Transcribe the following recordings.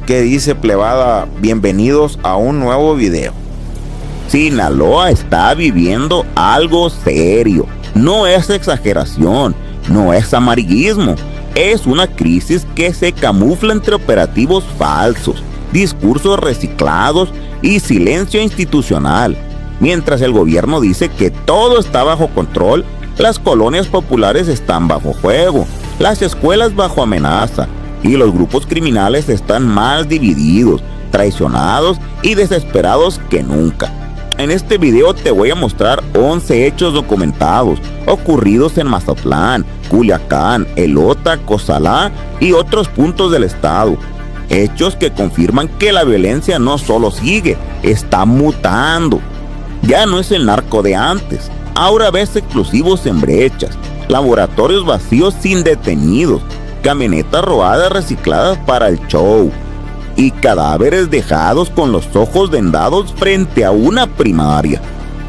¿Qué dice, plebada? Bienvenidos a un nuevo video. Sinaloa está viviendo algo serio. No es exageración, no es amarillismo. Es una crisis que se camufla entre operativos falsos, discursos reciclados y silencio institucional. Mientras el gobierno dice que todo está bajo control, las colonias populares están bajo fuego, las escuelas bajo amenaza y los grupos criminales están más divididos, traicionados y desesperados que nunca. En este video te voy a mostrar 11 hechos documentados ocurridos en Mazatlán, Culiacán, Elota, Cozalá y otros puntos del estado. Hechos que confirman que la violencia no solo sigue, está mutando. Ya no es el narco de antes. Ahora ves explosivos en brechas, laboratorios vacíos sin detenidos, camionetas robadas recicladas para el show y cadáveres dejados con los ojos vendados frente a una primaria.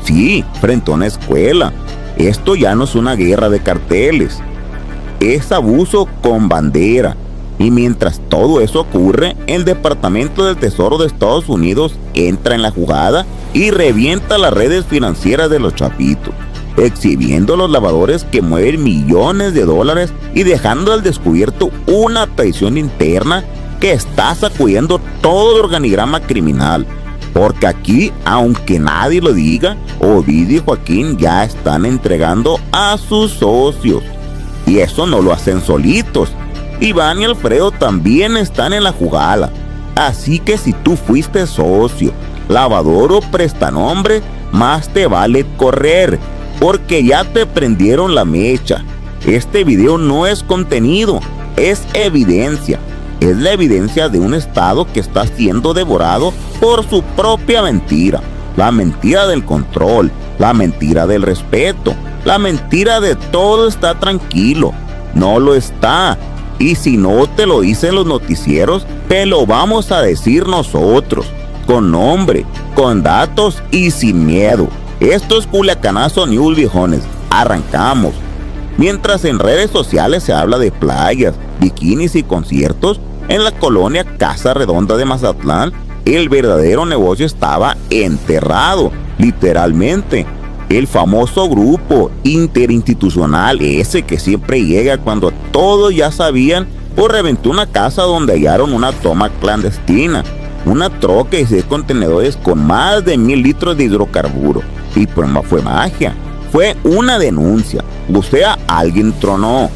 Sí, frente a una escuela. Esto ya no es una guerra de carteles, es abuso con bandera. Y mientras todo eso ocurre, el Departamento del Tesoro de Estados Unidos entra en la jugada y revienta las redes financieras de los chapitos, exhibiendo los lavadores que mueven millones de dólares y dejando al descubierto una traición interna que está sacudiendo todo el organigrama criminal. Porque aquí, aunque nadie lo diga, Ovidio y Joaquín ya están entregando a sus socios. Y eso no lo hacen solitos. Iván y Alfredo también están en la jugada. Así que si tú fuiste socio, lavador o prestanombre, más te vale correr, porque ya te prendieron la mecha. Este video no es contenido, es evidencia. Es la evidencia de un estado que está siendo devorado por su propia mentira. La mentira del control, la mentira del respeto, la mentira de todo está tranquilo. No lo está. Y si no te lo dicen los noticieros, te lo vamos a decir nosotros, con nombre, con datos y sin miedo. Esto es Culiacanazo News, viejones. Arrancamos. Mientras en redes sociales se habla de playas, bikinis y conciertos, en la colonia Casa Redonda de Mazatlán, el verdadero negocio estaba enterrado, literalmente. El famoso grupo interinstitucional, ese que siempre llega cuando todos ya sabían, pues reventó una casa donde hallaron una toma clandestina, una troca y 6 contenedores con más de 1000 litros de hidrocarburo. Y pues no fue magia, fue una denuncia, o sea, alguien tronó.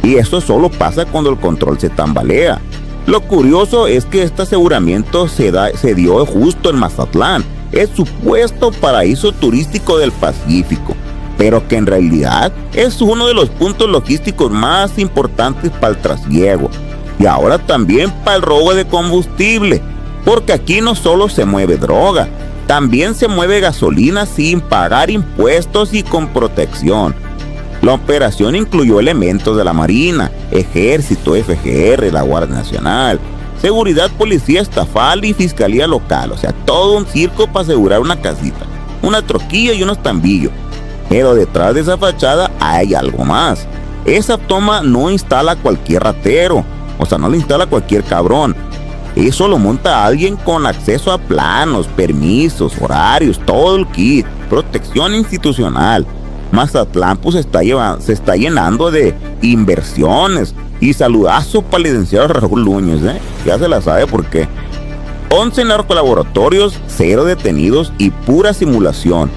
Y eso solo pasa cuando el control se tambalea. Lo curioso es que este aseguramiento se dio justo en Mazatlán, el supuesto paraíso turístico del Pacífico, pero que en realidad es uno de los puntos logísticos más importantes para el trasiego y ahora también para el robo de combustible, porque aquí no solo se mueve droga, también se mueve gasolina sin pagar impuestos y con protección. La operación incluyó elementos de la Marina, Ejército, FGR, la Guardia Nacional, Seguridad, Policía Estatal y Fiscalía Local. O sea, todo un circo para asegurar una casita, una troquilla y unos tambillos. Pero detrás de esa fachada hay algo más. Esa toma no instala cualquier ratero, o sea, no la instala cualquier cabrón. Eso lo monta alguien con acceso a planos, permisos, horarios, todo el kit, protección institucional. Mazatlán pues se está llenando de inversiones. Y saludazo para el licenciado Raúl Núñez, ya se la sabe por qué. 11 narcolaboratorios, 0 detenidos y pura simulación.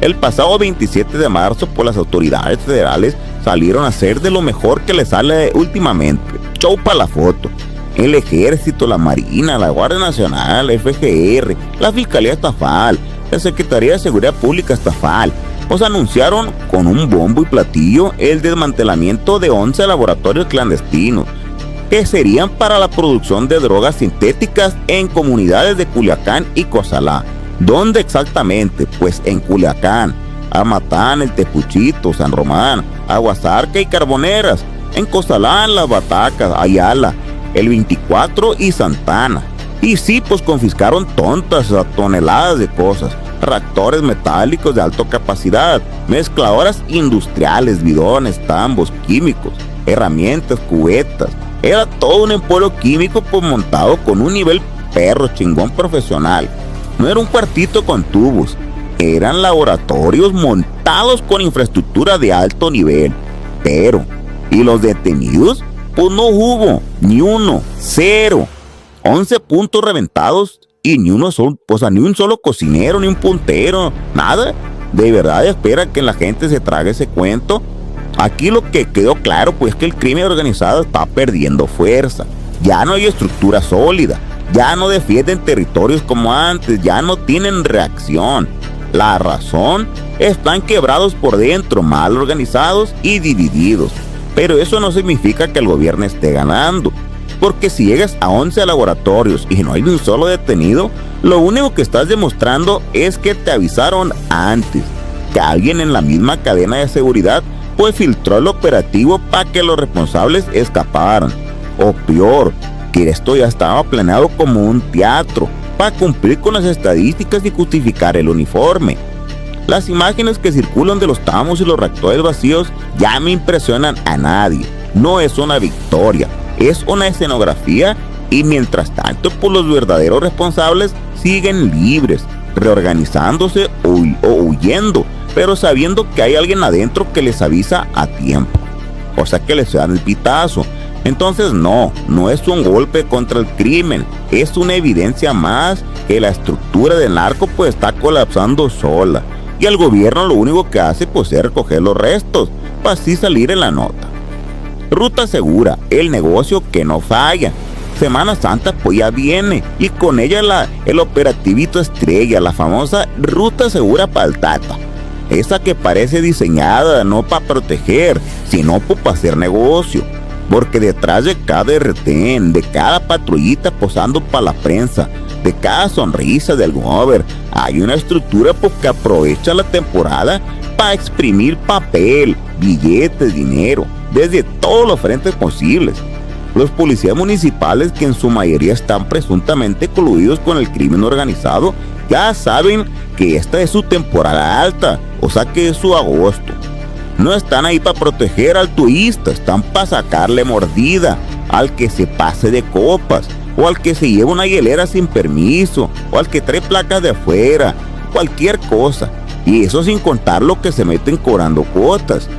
El pasado 27 de marzo, pues las autoridades federales salieron a hacer de lo mejor que les sale últimamente. Show para la foto. El Ejército, la Marina, la Guardia Nacional, FGR, la Fiscalía Estatal, la Secretaría de Seguridad Pública Estatal, pues anunciaron con un bombo y platillo el desmantelamiento de 11 laboratorios clandestinos que serían para la producción de drogas sintéticas en comunidades de Culiacán y Cozalá. ¿Dónde exactamente? Pues en Culiacán, Amatán, El Tepuchito, San Román, Aguasarca y Carboneras, en Cozalá, Las Batacas, Ayala, El 24 y Santana. Y sí, pues confiscaron toneladas de cosas. Reactores metálicos de alta capacidad, mezcladoras industriales, bidones, tambos, químicos, herramientas, cubetas, Era todo un emporio químico pues montado con un nivel perro chingón profesional. No era un cuartito con tubos, eran laboratorios montados con infraestructura de alto nivel. Pero, ¿y los detenidos? Pues no hubo, ni uno, cero. 11 puntos reventados y ni un solo cocinero, ni un puntero, nada. ¿De verdad espera que la gente se trague ese cuento? Aquí lo que quedó claro pues que el crimen organizado está perdiendo fuerza. Ya no hay estructura sólida, ya no defienden territorios como antes, ya no tienen reacción. La razón, están quebrados por dentro, mal organizados y divididos. Pero eso no significa que el gobierno esté ganando, porque si llegas a 11 laboratorios y no hay ni un solo detenido, lo único que estás demostrando es que te avisaron antes, que alguien en la misma cadena de seguridad pues filtró el operativo para que los responsables escaparan. O peor, que esto ya estaba planeado como un teatro, para cumplir con las estadísticas y justificar el uniforme. Las imágenes que circulan de los tamos y los reactores vacíos ya no impresionan a nadie. No es una victoria, es una escenografía, y mientras tanto pues los verdaderos responsables siguen libres, reorganizándose o huyendo, pero sabiendo que hay alguien adentro que les avisa a tiempo, o sea que les dan el pitazo. Entonces no es un golpe contra el crimen, es una evidencia más que la estructura del narco pues está colapsando sola, y el gobierno lo único que hace pues es recoger los restos, para así salir en la nota. Ruta Segura, el negocio que no falla. Semana Santa pues ya viene, y con ella el operativito estrella, la famosa Ruta Segura para el Tata. Esa que parece diseñada no para proteger, sino para hacer negocio. Porque detrás de cada retén, de cada patrullita posando para la prensa, de cada sonrisa del gober, hay una estructura que aprovecha la temporada para exprimir papel, billetes, dinero, desde todos los frentes posibles. Los policías municipales, que en su mayoría están presuntamente coludidos con el crimen organizado, ya saben que esta es su temporada alta, o sea que es su agosto. No están ahí para proteger al turista, están para sacarle mordida al que se pase de copas, o al que se lleva una hielera sin permiso, o al que trae placas de afuera, cualquier cosa. Y eso sin contar lo que se meten cobrando cuotas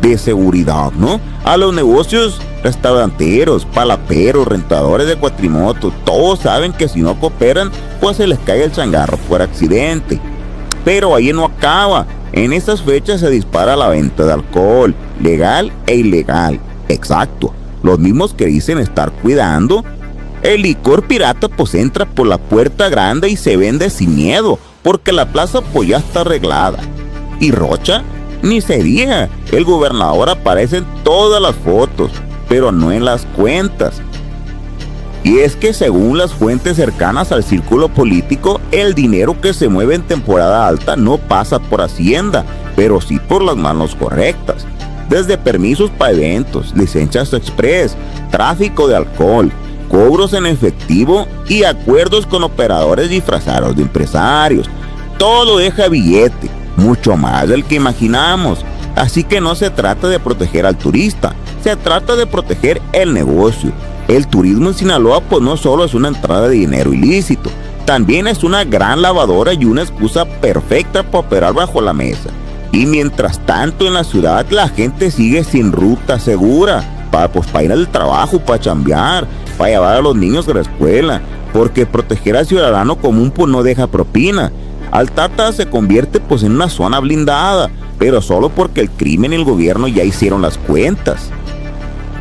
de seguridad, ¿no? A los negocios restauranteros, palaperos, rentadores de cuatrimotos, todos saben que si no cooperan, pues se les cae el changarro por accidente. Pero ahí no acaba. En esas fechas se dispara la venta de alcohol, legal e ilegal. Exacto, los mismos que dicen estar cuidando. El licor pirata pues entra por la puerta grande y se vende sin miedo, porque la plaza pues ya está arreglada. Y Rocha, ni se diga, el gobernador aparece en todas las fotos, pero no en las cuentas. Y es que según las fuentes cercanas al círculo político, el dinero que se mueve en temporada alta no pasa por Hacienda, pero sí por las manos correctas. Desde permisos para eventos, licencias express, tráfico de alcohol, cobros en efectivo y acuerdos con operadores disfrazados de empresarios. Todo deja billete, mucho más del que imaginamos. Así que no se trata de proteger al turista, se trata de proteger el negocio. El turismo en Sinaloa pues no solo es una entrada de dinero ilícito, también es una gran lavadora y una excusa perfecta para operar bajo la mesa. Y mientras tanto en la ciudad la gente sigue sin ruta segura, para ir al trabajo, para chambear, para llevar a los niños a la escuela, porque proteger al ciudadano común pues no deja propina. Altata se convierte pues en una zona blindada, pero solo porque el crimen y el gobierno ya hicieron las cuentas.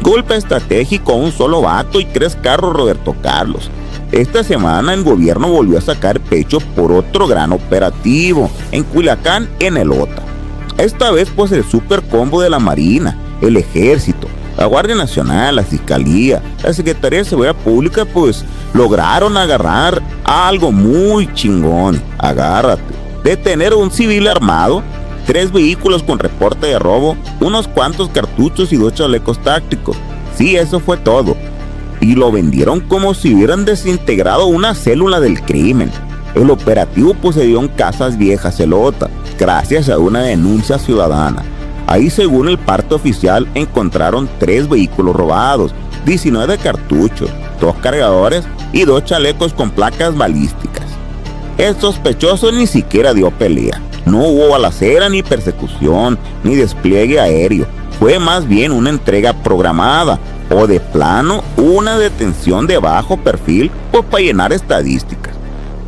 Golpe estratégico a un solo vato y 3 carros Roberto Carlos. Esta semana el gobierno volvió a sacar pecho por otro gran operativo en Culiacán, en Elota. Esta vez pues el super combo de la Marina, el Ejército, la Guardia Nacional, la Fiscalía, la Secretaría de Seguridad Pública pues lograron agarrar algo muy chingón. Agárrate. Detener a un civil armado, 3 vehículos con reporte de robo, unos cuantos cartuchos y 2 chalecos tácticos. Sí, eso fue todo. Y lo vendieron como si hubieran desintegrado una célula del crimen. El operativo pues se dio en Casas Viejas, Elota, gracias a una denuncia ciudadana. Ahí, según el parte oficial, encontraron 3 vehículos robados, 19 cartuchos, 2 cargadores y 2 chalecos con placas balísticas. El sospechoso ni siquiera dio pelea. No hubo balacera ni persecución, ni despliegue aéreo. Fue más bien una entrega programada, o de plano una detención de bajo perfil o para llenar estadísticas.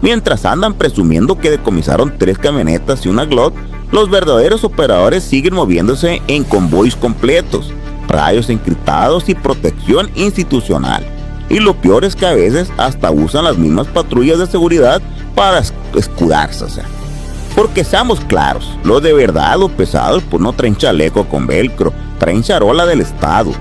Mientras andan presumiendo que decomisaron 3 camionetas y una Glock, los verdaderos operadores siguen moviéndose en convoys completos, radios encriptados y protección institucional. Y lo peor es que a veces hasta usan las mismas patrullas de seguridad para escudarse, Porque seamos claros, los de verdad o pesados pues no traen chaleco con velcro, traen charola del Estado.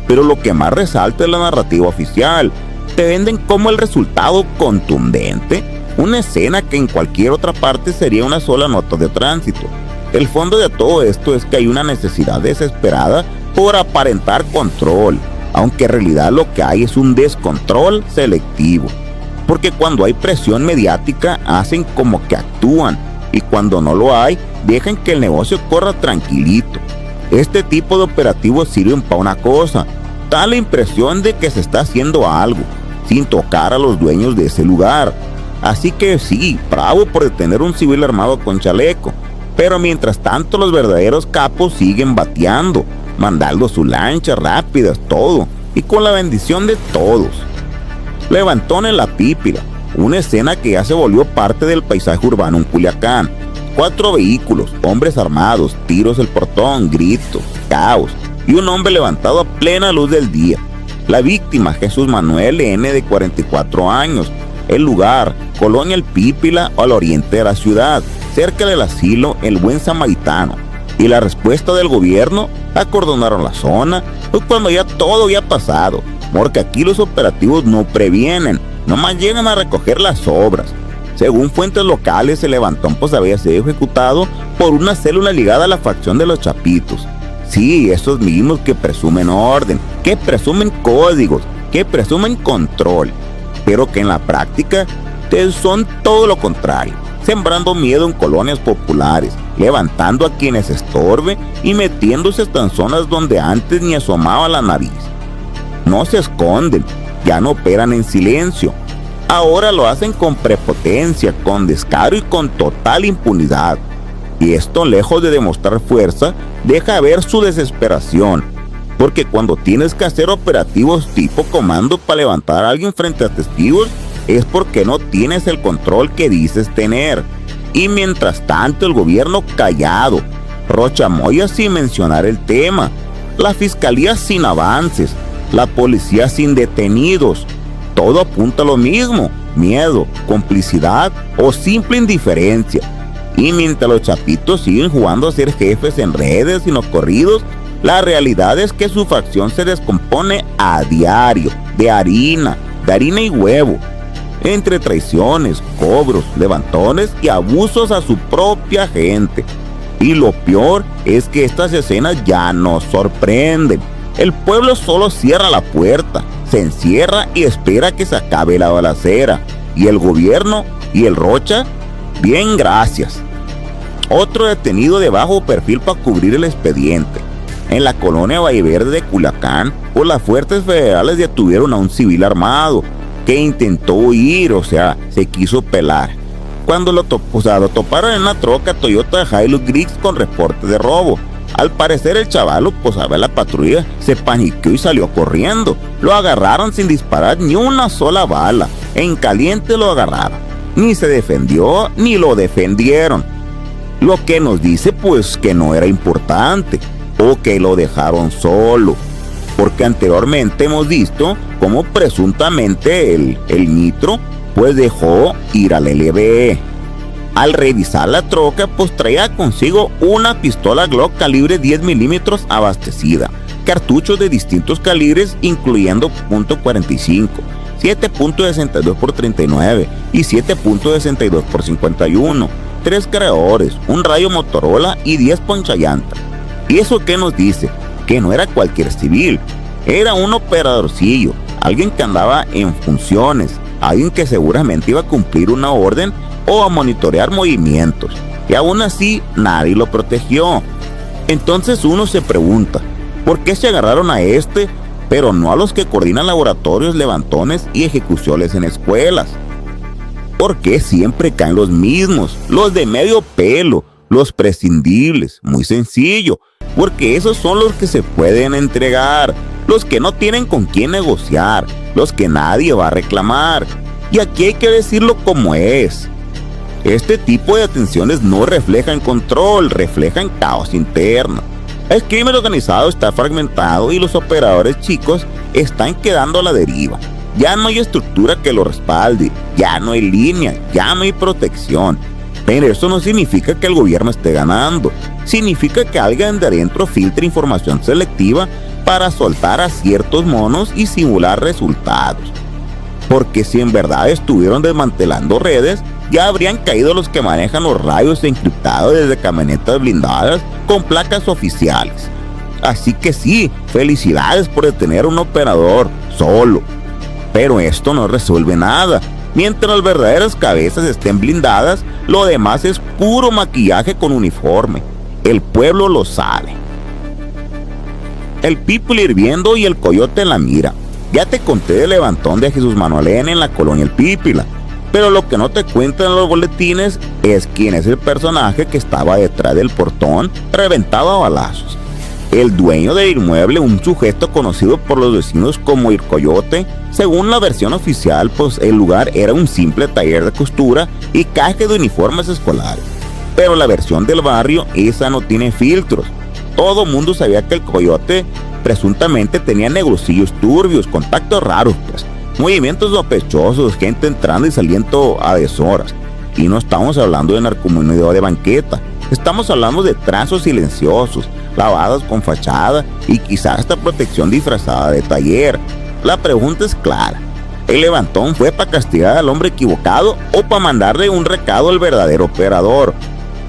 Pero lo que más resalta es la narrativa oficial. Te venden como el resultado contundente, una escena que en cualquier otra parte sería una sola nota de tránsito. El fondo de todo esto es que hay una necesidad desesperada por aparentar control, aunque en realidad lo que hay es un descontrol selectivo. Porque cuando hay presión mediática hacen como que actúan, y cuando no lo hay, dejan que el negocio corra tranquilito. Este tipo de operativos sirven para una cosa: da la impresión de que se está haciendo algo, sin tocar a los dueños de ese lugar. Así que sí, bravo por detener un civil armado con chaleco, pero mientras tanto los verdaderos capos siguen bateando, mandando sus lanchas rápidas, todo, y con la bendición de todos. Levantón en la Pípila, una escena que ya se volvió parte del paisaje urbano en Culiacán. 4 vehículos, hombres armados, tiros del portón, gritos, caos, y un hombre levantado a plena luz del día. La víctima, Jesús Manuel N., de 44 años. El lugar, Colonia El Pípila, al oriente de la ciudad, cerca del asilo El Buen Samaritano. Y la respuesta del gobierno: acordonaron la zona, pues cuando ya todo había pasado, porque aquí los operativos no previenen, nomás llegan a recoger las obras. Según fuentes locales, el levantón pues había sido ejecutado por una célula ligada a la facción de los Chapitos. Sí, esos mismos que presumen orden, que presumen códigos, que presumen control, pero que en la práctica son todo lo contrario, sembrando miedo en colonias populares, levantando a quienes estorbe y metiéndose hasta en zonas donde antes ni asomaba la nariz. No se esconden, ya no operan en silencio. Ahora lo hacen con prepotencia, con descaro y con total impunidad. Y esto, lejos de demostrar fuerza, deja ver su desesperación. Porque cuando tienes que hacer operativos tipo comando para levantar a alguien frente a testigos, es porque no tienes el control que dices tener. Y mientras tanto el gobierno callado, Rocha Moya sin mencionar el tema, la fiscalía sin avances, la policía sin detenidos. Todo apunta a lo mismo: miedo, complicidad o simple indiferencia. Y mientras los Chapitos siguen jugando a ser jefes en redes y en los corridos, la realidad es que su facción se descompone a diario, de harina y huevo, entre traiciones, cobros, levantones y abusos a su propia gente. Y lo peor es que estas escenas ya nos sorprenden. El pueblo solo cierra la puerta, se encierra y espera que se acabe la balacera. Y el gobierno y el Rocha, bien, gracias. Otro detenido de bajo perfil para cubrir el expediente. En la colonia Valleverde de Culiacán, pues las fuerzas federales detuvieron a un civil armado que intentó huir, se quiso pelar. Cuando lo toparon en una troca Toyota Hilux gris con reporte de robo. Al parecer el chavalo, pues a ver la patrulla, se paniqueó y salió corriendo. Lo agarraron sin disparar ni una sola bala. En caliente lo agarraron. Ni se defendió ni lo defendieron. Lo que nos dice pues que no era importante, o que lo dejaron solo. Porque anteriormente hemos visto cómo presuntamente el Nitro pues dejó ir al LBE. Al revisar la troca, pues traía consigo una pistola Glock calibre 10 milímetros abastecida, cartuchos de distintos calibres incluyendo .45, 7.62 por 39 y 7.62 por 51, 3 cargadores, un radio Motorola y 10 ponchallantas. ¿Y eso qué nos dice? Que no era cualquier civil, era un operadorcillo, alguien que andaba en funciones, alguien que seguramente iba a cumplir una orden o a monitorear movimientos, y aún así nadie lo protegió. Entonces uno se pregunta, ¿por qué se agarraron a este, pero no a los que coordinan laboratorios, levantones y ejecuciones en escuelas. ¿Por qué siempre caen los mismos, los de medio pelo, los prescindibles? Muy sencillo, porque esos son los que se pueden entregar, los que no tienen con quién negociar, los que nadie va a reclamar. Y aquí hay que decirlo como es. Este tipo de atenciones no reflejan control, reflejan caos interno. El crimen organizado está fragmentado y los operadores chicos están quedando a la deriva. Ya no hay estructura que lo respalde, ya no hay línea, ya no hay protección. Pero eso no significa que el gobierno esté ganando. Significa que alguien de adentro filtra información selectiva para soltar a ciertos monos y simular resultados. Porque si en verdad estuvieron desmantelando redes, ya habrían caído los que manejan los radios encriptados desde camionetas blindadas con placas oficiales. Así que sí, felicidades por detener a un operador solo. Pero esto no resuelve nada. Mientras las verdaderas cabezas estén blindadas, lo demás es puro maquillaje con uniforme. El pueblo lo sabe. El people hirviendo y el coyote en la mira. Ya te conté del levantón de Jesús Manuel N. en la colonia El Pípila, pero lo que no te cuentan en los boletines es quién es el personaje que estaba detrás del portón reventado a balazos. El dueño del inmueble, un sujeto conocido por los vecinos como El Coyote. Según la versión oficial, pues el lugar era un simple taller de costura y caja de uniformes escolares. Pero la versión del barrio, esa no tiene filtros. Todo mundo sabía que El Coyote presuntamente tenía negocios turbios, contactos raros, pues, movimientos sospechosos, gente entrando y saliendo a deshoras. Y no estamos hablando de narcomenudeo de banqueta, estamos hablando de trazos silenciosos, lavadas con fachada y quizás hasta protección disfrazada de taller. La pregunta es clara: ¿el levantón fue para castigar al hombre equivocado o para mandarle un recado al verdadero operador?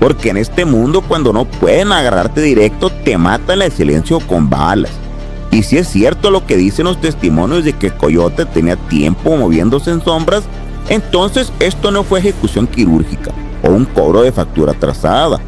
Porque en este mundo, cuando no pueden agarrarte directo, te matan el silencio con balas. Y si es cierto lo que dicen los testimonios de que el Coyote tenía tiempo moviéndose en sombras, entonces esto no fue ejecución quirúrgica o un cobro de factura atrasada.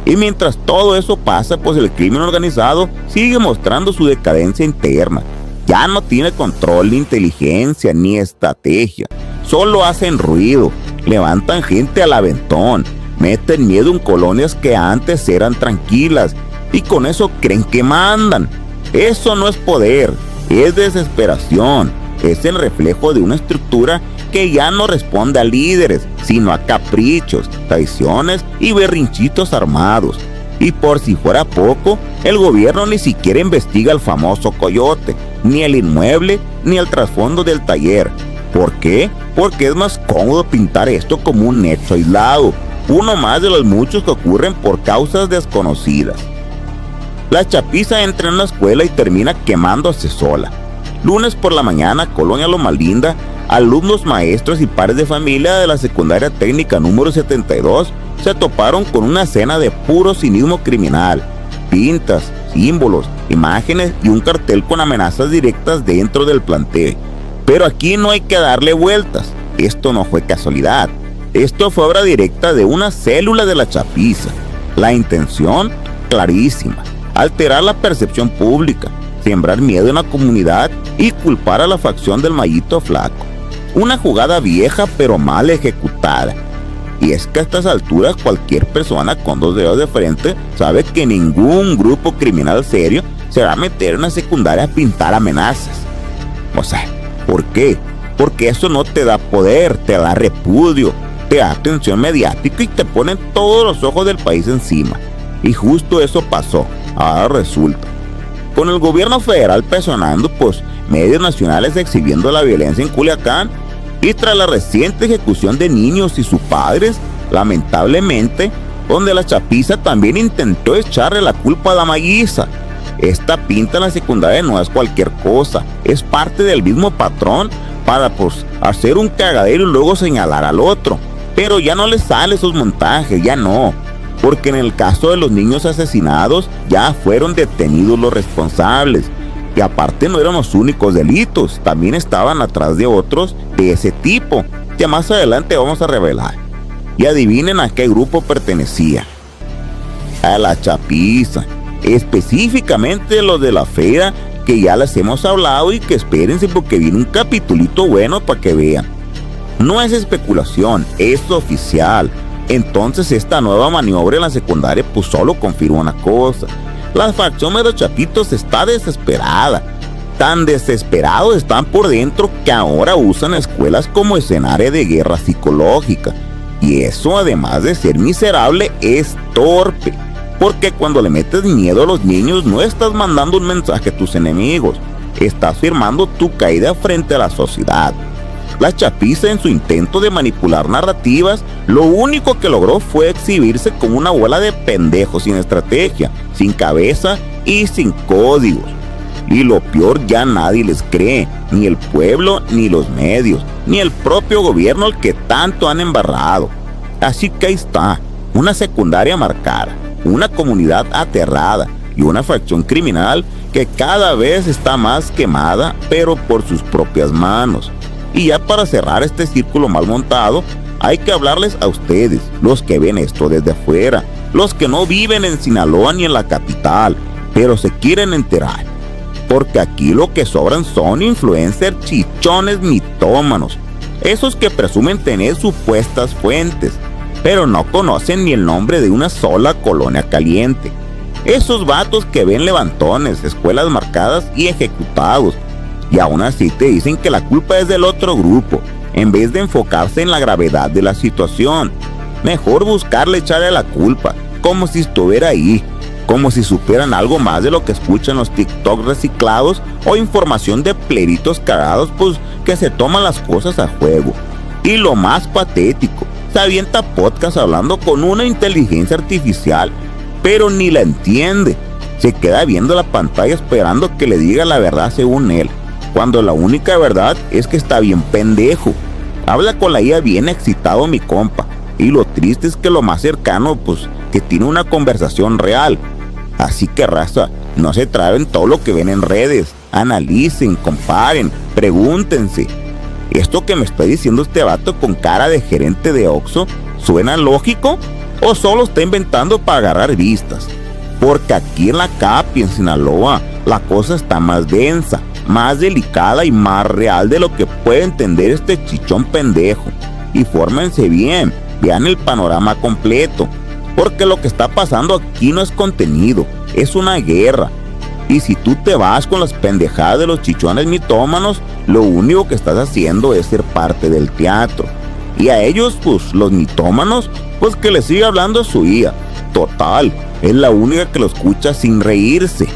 Y mientras todo eso pasa, pues el crimen organizado sigue mostrando su decadencia interna. Ya no tiene control, ni inteligencia, ni estrategia. Solo hacen ruido, levantan gente al aventón, meten miedo en colonias que antes eran tranquilas y con eso creen que mandan. Eso no es poder, es desesperación, es el reflejo de una estructura que ya no responde a líderes, sino a caprichos, traiciones y berrinchitos armados. Y por si fuera poco, el gobierno ni siquiera investiga al famoso Coyote, ni el inmueble, ni el trasfondo del taller. ¿Por qué? Porque es más cómodo pintar esto como un hecho aislado, uno más de los muchos que ocurren por causas desconocidas. La chapiza entra en la escuela y termina quemándose sola. Lunes por la mañana, Colonia Loma Linda, alumnos, maestros y padres de familia de la secundaria técnica número 72 se toparon con una escena de puro cinismo criminal. Pintas, símbolos, imágenes y un cartel con amenazas directas dentro del plantel. Pero aquí no hay que darle vueltas. Esto no fue casualidad. Esto fue obra directa de una célula de la chapiza. La intención, clarísima: alterar la percepción pública, sembrar miedo en la comunidad y culpar a la facción del Mayito Flaco. Una jugada vieja pero mal ejecutada. Y es que a estas alturas cualquier persona con dos dedos de frente sabe que ningún grupo criminal serio se va a meter en una secundaria a pintar amenazas. O sea, ¿por qué? Porque eso no te da poder, te da repudio, te da atención mediática y te ponen todos los ojos del país encima. Y justo eso pasó. Ahora resulta, con el gobierno federal presionando, pues medios nacionales exhibiendo la violencia en Culiacán, y tras la reciente ejecución de niños y sus padres, lamentablemente, donde la chapiza también intentó echarle la culpa a la Maguiza. Esta pinta en la secundaria no es cualquier cosa, es parte del mismo patrón para pues hacer un cagadero y luego señalar al otro. Pero ya no les sale esos montajes, ya no. Porque en el caso de los niños asesinados ya fueron detenidos los responsables. Y aparte no eran los únicos delitos, también estaban atrás de otros de ese tipo, que más adelante vamos a revelar. Y adivinen a qué grupo pertenecía. A la chapiza, específicamente los de la feria que ya les hemos hablado y que espérense porque viene un capitulito bueno para que vean. No es especulación, es oficial. Entonces esta nueva maniobra en la secundaria pues solo confirma una cosa. La facción de los chapitos está desesperada. Tan desesperados están por dentro que ahora usan escuelas como escenario de guerra psicológica. Y eso, además de ser miserable, es torpe. Porque cuando le metes miedo a los niños no estás mandando un mensaje a tus enemigos. Estás firmando tu caída frente a la sociedad. La chapiza, en su intento de manipular narrativas, lo único que logró fue exhibirse como una bola de pendejos sin estrategia, sin cabeza y sin códigos. Y lo peor, ya nadie les cree, ni el pueblo, ni los medios, ni el propio gobierno al que tanto han embarrado. Así que ahí está, una secundaria marcada, una comunidad aterrada y una facción criminal que cada vez está más quemada, pero por sus propias manos. Y ya para cerrar este círculo mal montado, hay que hablarles a ustedes, los que ven esto desde afuera, los que no viven en Sinaloa ni en la capital, pero se quieren enterar. Porque aquí lo que sobran son influencers chichones mitómanos, esos que presumen tener supuestas fuentes, pero no conocen ni el nombre de una sola colonia caliente. Esos vatos que ven levantones, escuelas marcadas y ejecutados, y aún así te dicen que la culpa es del otro grupo, en vez de enfocarse en la gravedad de la situación. Mejor buscarle echarle la culpa, como si estuviera ahí, como si supieran algo más de lo que escuchan los TikTok reciclados o información de pleritos cagados pues que se toman las cosas a juego. Y lo más patético, se avienta podcast hablando con una inteligencia artificial, pero ni la entiende. Se queda viendo la pantalla esperando que le diga la verdad según él, cuando la única verdad es que está bien pendejo. Habla con la IA bien excitado mi compa, y lo triste es que lo más cercano pues que tiene una conversación real. Así que raza, no se traben todo lo que ven en redes, analicen, comparen, pregúntense. ¿Esto que me está diciendo este vato con cara de gerente de Oxxo suena lógico o solo está inventando para agarrar vistas? Porque aquí en la Capi, en Sinaloa, la cosa está más densa, más delicada y más real de lo que puede entender este chichón pendejo. Y fórmense bien, vean el panorama completo, porque lo que está pasando aquí no es contenido, es una guerra. Y si tú te vas con las pendejadas de los chichones mitómanos, lo único que estás haciendo es ser parte del teatro. Y a ellos, pues, los mitómanos, pues que les siga hablando a su IA. Total, es la única que lo escucha sin reírse.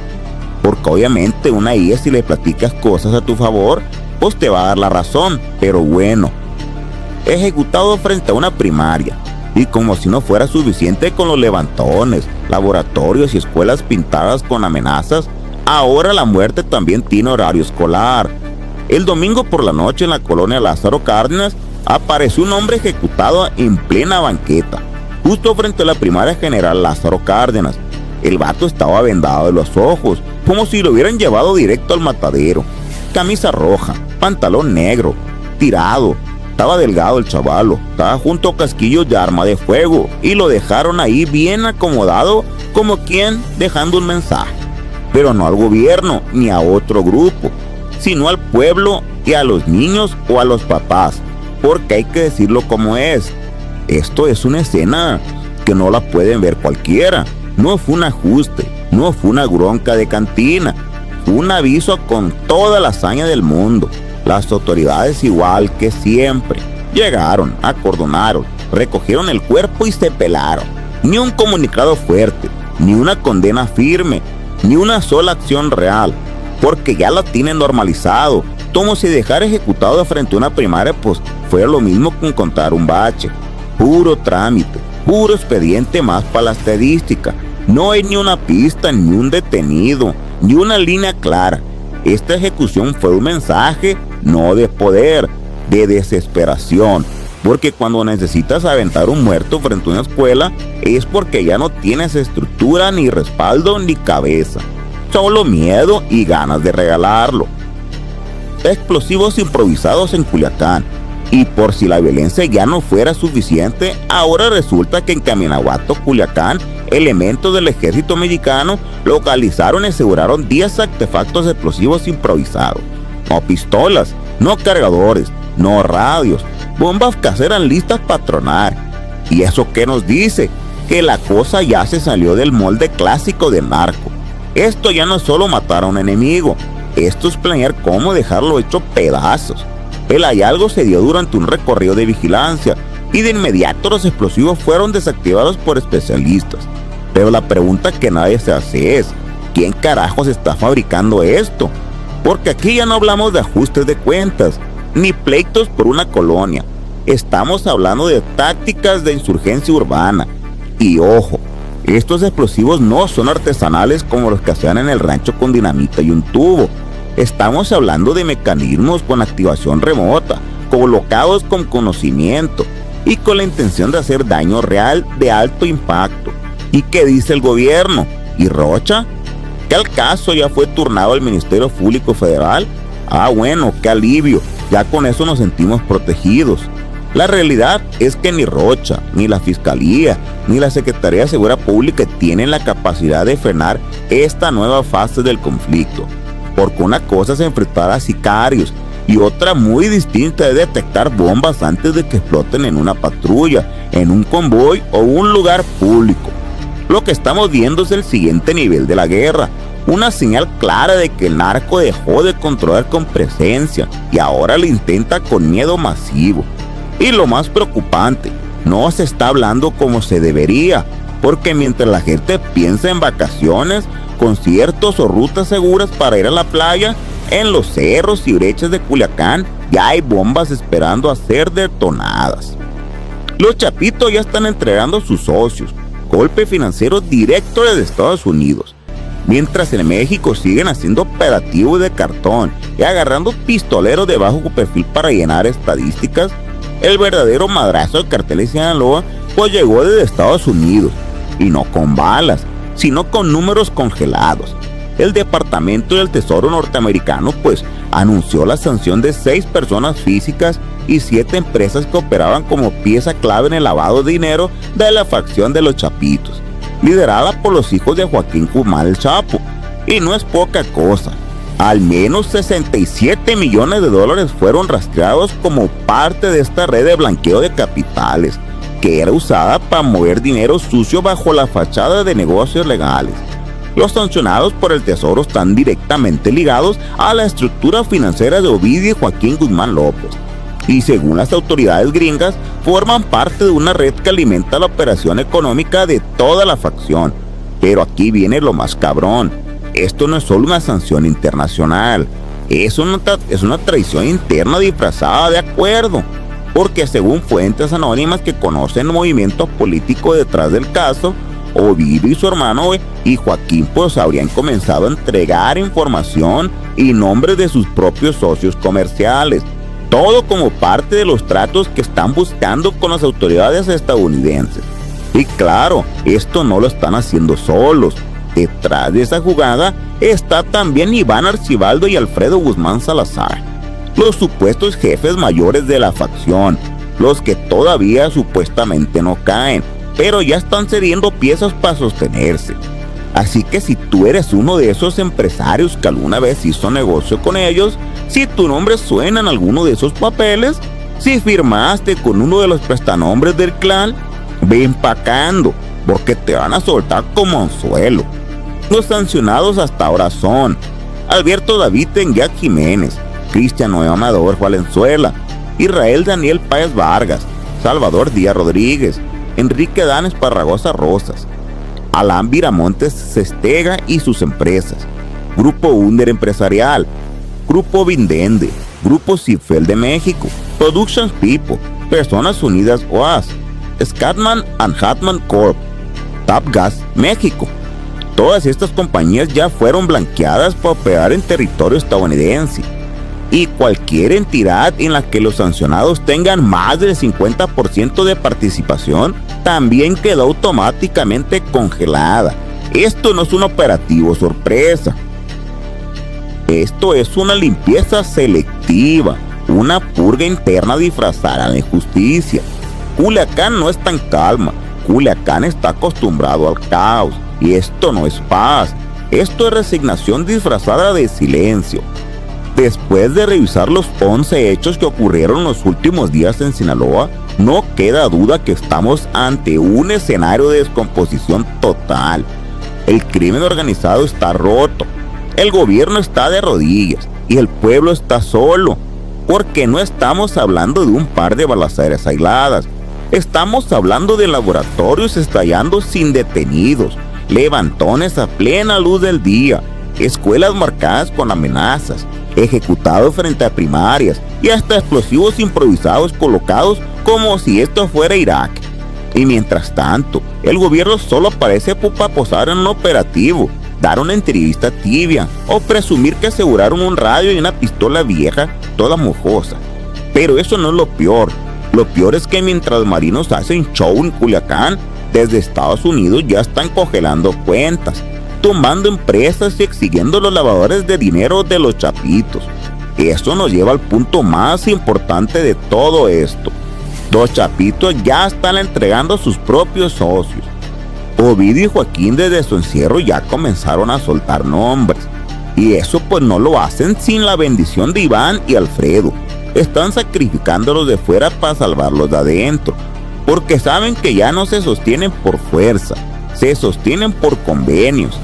Porque obviamente una IA, si le platicas cosas a tu favor, pues te va a dar la razón. Pero bueno, ejecutado frente a una primaria. Y como si no fuera suficiente con los levantones, laboratorios y escuelas pintadas con amenazas, ahora la muerte también tiene horario escolar. El domingo por la noche en la colonia Lázaro Cárdenas apareció un hombre ejecutado en plena banqueta, justo frente a la primaria general Lázaro Cárdenas. El vato estaba vendado de los ojos, como si lo hubieran llevado directo al matadero. Camisa roja, pantalón negro, tirado. Estaba delgado el chavalo, estaba junto a casquillos de arma de fuego y lo dejaron ahí bien acomodado como quien dejando un mensaje. Pero no al gobierno ni a otro grupo, sino al pueblo y a los niños o a los papás, porque hay que decirlo como es. Esto es una escena que no la pueden ver cualquiera. No fue un ajuste, no fue una bronca de cantina, fue un aviso con toda la hazaña del mundo. Las autoridades, igual que siempre, llegaron, acordonaron, recogieron el cuerpo y se pelaron. Ni un comunicado fuerte, ni una condena firme, ni una sola acción real, porque ya la tienen normalizado. Como si dejar ejecutado frente a una primaria pues fuera lo mismo que encontrar un bache. Puro trámite, puro expediente más para la estadística. No hay ni una pista, ni un detenido, ni una línea clara. Esta ejecución fue un mensaje no de poder, de desesperación, porque cuando necesitas aventar un muerto frente a una escuela es porque ya no tienes estructura, ni respaldo, ni cabeza, solo miedo y ganas de regalarlo. Explosivos improvisados en Culiacán, y por si la violencia ya no fuera suficiente, ahora resulta que en Caminahuato, Culiacán, elementos del ejército mexicano localizaron y aseguraron 10 artefactos explosivos improvisados. No pistolas, no cargadores, no radios, bombas caseras listas para tronar. ¿Y eso qué nos dice? Que la cosa ya se salió del molde clásico del narco. Esto ya no es solo matar a un enemigo, esto es planear cómo dejarlo hecho pedazos. El hallazgo se dio durante un recorrido de vigilancia y de inmediato los explosivos fueron desactivados por especialistas. Pero la pregunta que nadie se hace es, ¿quién carajos está fabricando esto? Porque aquí ya no hablamos de ajustes de cuentas, ni pleitos por una colonia. Estamos hablando de tácticas de insurgencia urbana. Y ojo, estos explosivos no son artesanales como los que hacían en el rancho con dinamita y un tubo. Estamos hablando de mecanismos con activación remota, colocados con conocimiento y con la intención de hacer daño real de alto impacto. ¿Y qué dice el gobierno? ¿Y Rocha? ¿Que al caso ya fue turnado al Ministerio Público Federal? Ah, bueno, qué alivio, ya con eso nos sentimos protegidos. La realidad es que ni Rocha, ni la Fiscalía, ni la Secretaría de Seguridad Pública tienen la capacidad de frenar esta nueva fase del conflicto. Porque una cosa es enfrentar a sicarios y otra muy distinta es detectar bombas antes de que exploten en una patrulla, en un convoy o un lugar público. Lo que estamos viendo es el siguiente nivel de la guerra, una señal clara de que el narco dejó de controlar con presencia y ahora lo intenta con miedo masivo. Y lo más preocupante, no se está hablando como se debería, porque mientras la gente piensa en vacaciones, conciertos o rutas seguras para ir a la playa, en los cerros y brechas de Culiacán ya hay bombas esperando a ser detonadas. Los chapitos ya están entregando a sus socios, golpe financiero directo desde Estados Unidos. Mientras en México siguen haciendo operativos de cartón y agarrando pistoleros de bajo perfil para llenar estadísticas, el verdadero madrazo del cartel de Sinaloa pues llegó desde Estados Unidos, y no con balas, sino con números congelados. El Departamento del Tesoro norteamericano pues anunció la sanción de 6 personas físicas y 7 empresas que operaban como pieza clave en el lavado de dinero de la facción de los Chapitos, liderada por los hijos de Joaquín Guzmán el Chapo. Y no es poca cosa. Al menos 67 millones de dólares fueron rastreados como parte de esta red de blanqueo de capitales, que era usada para mover dinero sucio bajo la fachada de negocios legales. Los sancionados por el Tesoro están directamente ligados a la estructura financiera de Ovidio y Joaquín Guzmán López, y según las autoridades gringas, forman parte de una red que alimenta la operación económica de toda la facción. Pero aquí viene lo más cabrón. Esto no es solo una sanción internacional, es una traición interna disfrazada de acuerdo, porque según fuentes anónimas que conocen movimientos políticos detrás del caso, Ovidio y su hermano y Joaquín pues habrían comenzado a entregar información y nombres de sus propios socios comerciales, todo como parte de los tratos que están buscando con las autoridades estadounidenses. Y claro, esto no lo están haciendo solos. Detrás de esa jugada está también Iván Archibaldo y Alfredo Guzmán Salazar, los supuestos jefes mayores de la facción, los que todavía supuestamente no caen, pero ya están cediendo piezas para sostenerse. Así que si tú eres uno de esos empresarios que alguna vez hizo negocio con ellos, si tu nombre suena en alguno de esos papeles, si firmaste con uno de los prestanombres del clan, ve empacando, porque te van a soltar como anzuelo. Los sancionados hasta ahora son Alberto David Tenguiac Jiménez, Cristian Noé Amador Valenzuela, Israel Daniel Páez Vargas, Salvador Díaz Rodríguez, Enrique Dan Esparragosa Rosas, Alan Viramontes Cestega y sus empresas, Grupo Under Empresarial, Grupo Vindende, Grupo Cifel de México, Productions People, Personas Unidas OAS, Scatman and Hatman Corp, Tapgas México. Todas estas compañías ya fueron blanqueadas para operar en territorio estadounidense. Y cualquier entidad en la que los sancionados tengan más del 50% de participación también quedó automáticamente congelada. Esto no es un operativo sorpresa. Esto es una limpieza selectiva, una purga interna disfrazada de justicia. Culiacán no está en calma. Culiacán está acostumbrado al caos, y esto no es paz, esto es resignación disfrazada de silencio. Después de revisar los 11 hechos que ocurrieron los últimos días en Sinaloa, no queda duda que estamos ante un escenario de descomposición total. El crimen organizado está roto, el gobierno está de rodillas y el pueblo está solo, porque no estamos hablando de un par de balaceras aisladas, estamos hablando de laboratorios estallando sin detenidos, levantones a plena luz del día, escuelas marcadas con amenazas, ejecutados frente a primarias y hasta explosivos improvisados colocados como si esto fuera Irak. Y mientras tanto, el gobierno solo parece para posar en un operativo, dar una entrevista tibia o presumir que aseguraron un radio y una pistola vieja toda mojosa. Pero eso no es lo peor. Lo peor es que mientras marinos hacen show en Culiacán, desde Estados Unidos ya están congelando cuentas, tumbando empresas y exigiendo los lavadores de dinero de los chapitos. Eso nos lleva al punto más importante de todo esto. Los chapitos ya están entregando a sus propios socios. Ovidio y Joaquín desde su encierro ya comenzaron a soltar nombres. Y eso pues no lo hacen sin la bendición de Iván y Alfredo. Están sacrificándolos de fuera para salvarlos de adentro, porque saben que ya no se sostienen por fuerza, se sostienen por convenios.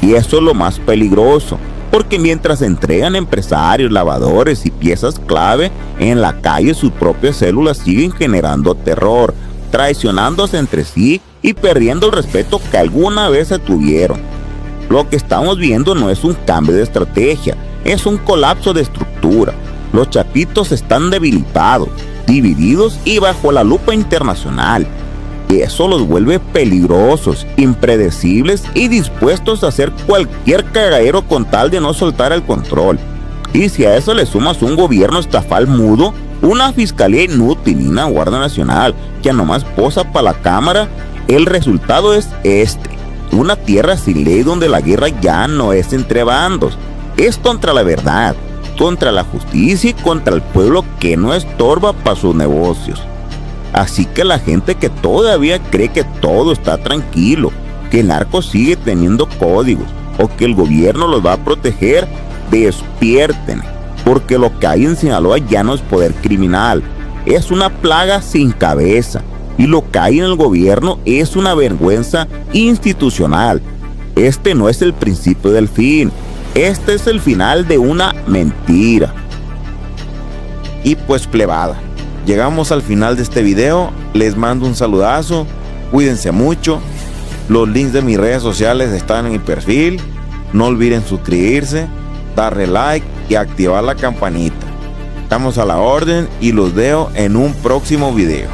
Y eso es lo más peligroso, porque mientras entregan empresarios, lavadores y piezas clave, en la calle sus propias células siguen generando terror, traicionándose entre sí y perdiendo el respeto que alguna vez se tuvieron. Lo que estamos viendo no es un cambio de estrategia, es un colapso de estructura. Los chapitos están debilitados, divididos y bajo la lupa internacional. Y eso los vuelve peligrosos, impredecibles y dispuestos a hacer cualquier cagadero con tal de no soltar el control. Y si a eso le sumas un gobierno estafal mudo, una fiscalía inútil y una Guardia Nacional que nomás posa para la cámara, el resultado es una tierra sin ley donde la guerra ya no es entre bandos, es contra la verdad, contra la justicia y contra el pueblo que no estorba para sus negocios. Así que la gente que todavía cree que todo está tranquilo, que el narco sigue teniendo códigos o que el gobierno los va a proteger, despierten, porque lo que hay en Sinaloa ya no es poder criminal, es una plaga sin cabeza, y lo que hay en el gobierno es una vergüenza institucional. Este no es el principio del fin, este es el final de una mentira. Y pues plebada, llegamos al final de este video, les mando un saludazo, cuídense mucho, los links de mis redes sociales están en mi perfil, no olviden suscribirse, darle like y activar la campanita. Estamos a la orden y los veo en un próximo video.